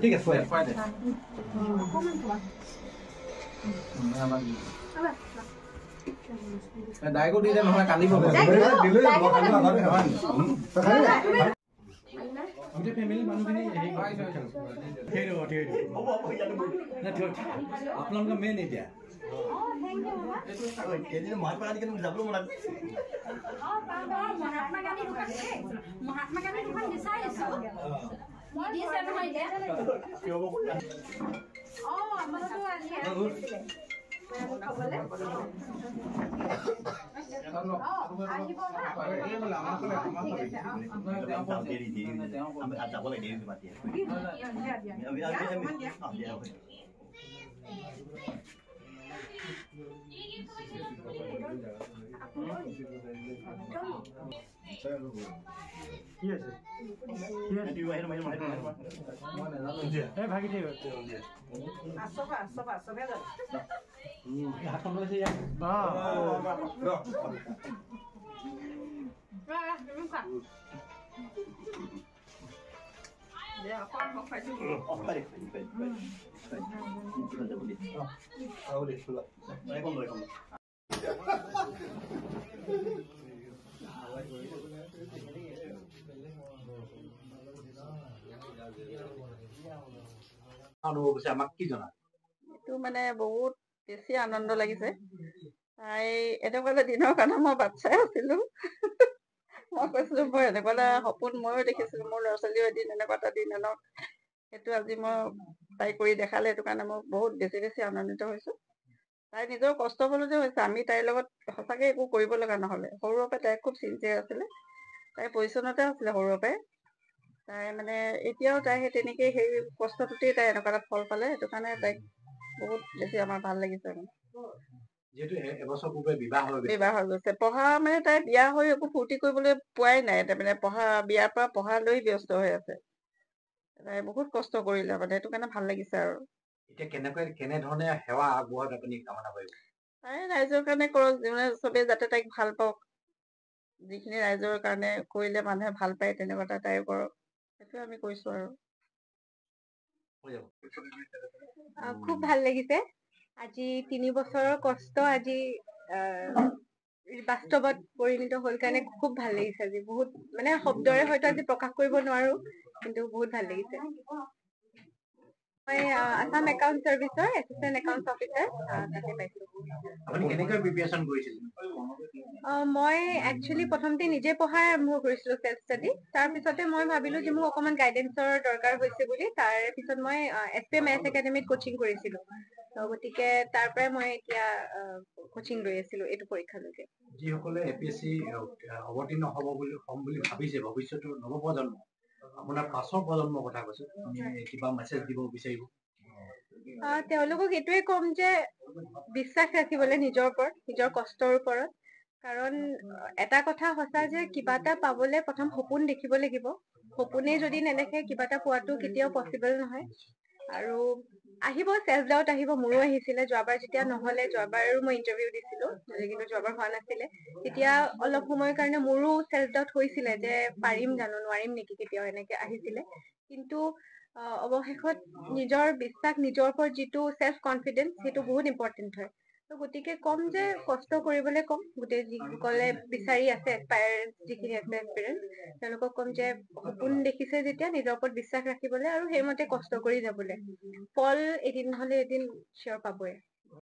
ঠিক আছে দাইকো দিলে নহয় কান্দিব ফেমিলি মানুহখিনি আপোনালোকৰ মেইন এতিয়া মহাত্মা গান্ধী যাবলৈ মন মহাত্মা গান্ধী দোকান বিচাৰিছো দিছে নহয় এতিয়া আমাৰতো আজি আহিছিলে খাবলে মানে বহুত বেছি আনন্দ লাগিছে তাই এনেকুৱা দিনৰ কাৰণে মই বাচ্চাই আছিলো মই কৈছিলো মই এনেকুৱা এটা সপোন ময়ো দেখিছিলো মোৰ ল'ৰা ছোৱালীও এদিন এনেকুৱা এটা দিন আনক সেইটো আজি মই তাই কৰি দেখালে সেইটো কাৰণে মই বহুত বেছি আনন্দিত হৈছো তাই নিজৰ কষ্ট ফলতে হৈছে আমি তাইৰ লগত সঁচাকে একো কৰিব লগা নহলে সৰুৰ পৰা তাই খুব চিনচিয়াৰ আছিলে তাই পজিশ্যনতে আছিলে সৰুৰ পৰাই তাই মানে এতিয়াও তাই সেই তেনেকেই সেই কষ্টটোতেই তাই এনেকুৱা এটা ফল পালে সেইটো কাৰণে তাইক বহুত বেছি আমাৰ ভাল লাগিছে মানে বিবাহ হৈ গৈছে পঢ়া মানে তাই বিয়া হৈ একো ফূৰ্তি কৰিবলৈ পোৱাই নাই তাৰমানে বিয়াৰ পৰা পঢ়া লৈ ব্যস্ত হৈ আছে তাই বহুত কষ্ট কৰিলে মানে সেইটো কাৰণে ভাল লাগিছে আৰু কেনেধৰণে সেৱা আগবঢ়োৱাত আপুনি কামনা কৰিব তাই ৰাইজৰ কাৰণে কৰক চবে যাতে তাইক ভাল পাওক যিখিনি ৰাইজৰ কাৰণে কৰিলে মানুহে ভাল পায় তেনেকুৱা তাই কৰক সেইটো আমি কৈছো আৰু খুব ভাল লাগিছে আজি 3 বছৰৰ কষ্ট আজি বাস্তৱত পৰিণত হল কাৰণে খুব ভাল লাগিছে আজি বহুত মানে শব্দৰে হয়তো আজি প্ৰকাশ কৰিব নোৱাৰো কিন্তু বহুত ভাল লাগিছে মই আসাম একাউন্ট সাৰ্ভিসৰ এচিষ্টেণ্ট একাউন্টছ অফিচাৰ তাতে পাইছো আপুনি কেনেকৈ প্ৰিপাৰেচন কৰিছিল মই একচুয়ালি প্ৰথমতে নিজে পঢ়াই আৰম্ভ কৰিছিলো সেল্ফ ষ্টাডি তাৰ পিছতে মই ভাবিলো যে মোক অকমান গাইডেন্সৰ দৰকাৰ হৈছে বুলি তাৰ পিছত মই এছপিএম এছ একাডেমিত কোচিং কৰিছিলো গতিকে তাৰ পৰাই মই এতিয়া কোচিং লৈ আছিলো এইটো পৰীক্ষালৈকে যিসকলে এপিএসসি অৱতীৰ্ণ হম বুলি ভাবিছে ভৱিষ্যতৰ নৱপ্ৰজন্ম আপোনাৰ পাছৰ প্ৰজন্মৰ কথা কৈছো কিবা মেছেজ দিব বিচাৰিব তেওঁলোকক এইটোৱে কম যে বিশ্বাস ৰাখিবলৈ নিজৰ ওপৰত নিজৰ কষ্টৰ ওপৰত কাৰণ এটা কথা সঁচা যে কিবা এটা পাবলে প্ৰথম সপোন দেখিব লাগিব সপোনে যদি নেদেখে কিবা এটা পোৱাটো কেতিয়াও পসিবল নহয় আৰু আহিব সেলফ ডাউট আহিব মোৰো আহিছিলে যোৱাবাৰ যেতিয়া নহলে যোৱাবাৰো মই ইন্টাৰভিউ দিছিলো কিন্তু যোৱাবাৰ হোৱা নাছিলে তেতিয়া অলপ সময়ৰ কাৰণে মোৰো সেলফ ডাউট হৈছিলে যে পাৰিম জানো নোৱাৰিম নেকি কেতিয়াও এনেকে আহিছিলে কিন্তু অৱশেষত নিজৰ বিশ্বাস নিজৰ ওপৰত যিটো সেলফ কনফিডেন্স সেইটো বহুত ইম্পৰ্টেন্ট হয় গতিকে কম যে কষ্ট কৰিবলৈ কম গোটেই যিসকলে বিচাৰি আছে যিখিনি এস্পায়াৰেন্ট তেওঁলোকক কম যে সপোন দেখিছে যেতিয়া নিজৰ ওপৰত বিশ্বাস ৰাখিবলৈ আৰু সেইমতে কষ্ট কৰি যাবলৈ ফল এদিন নহলে এদিন চিয়ৰ পাবই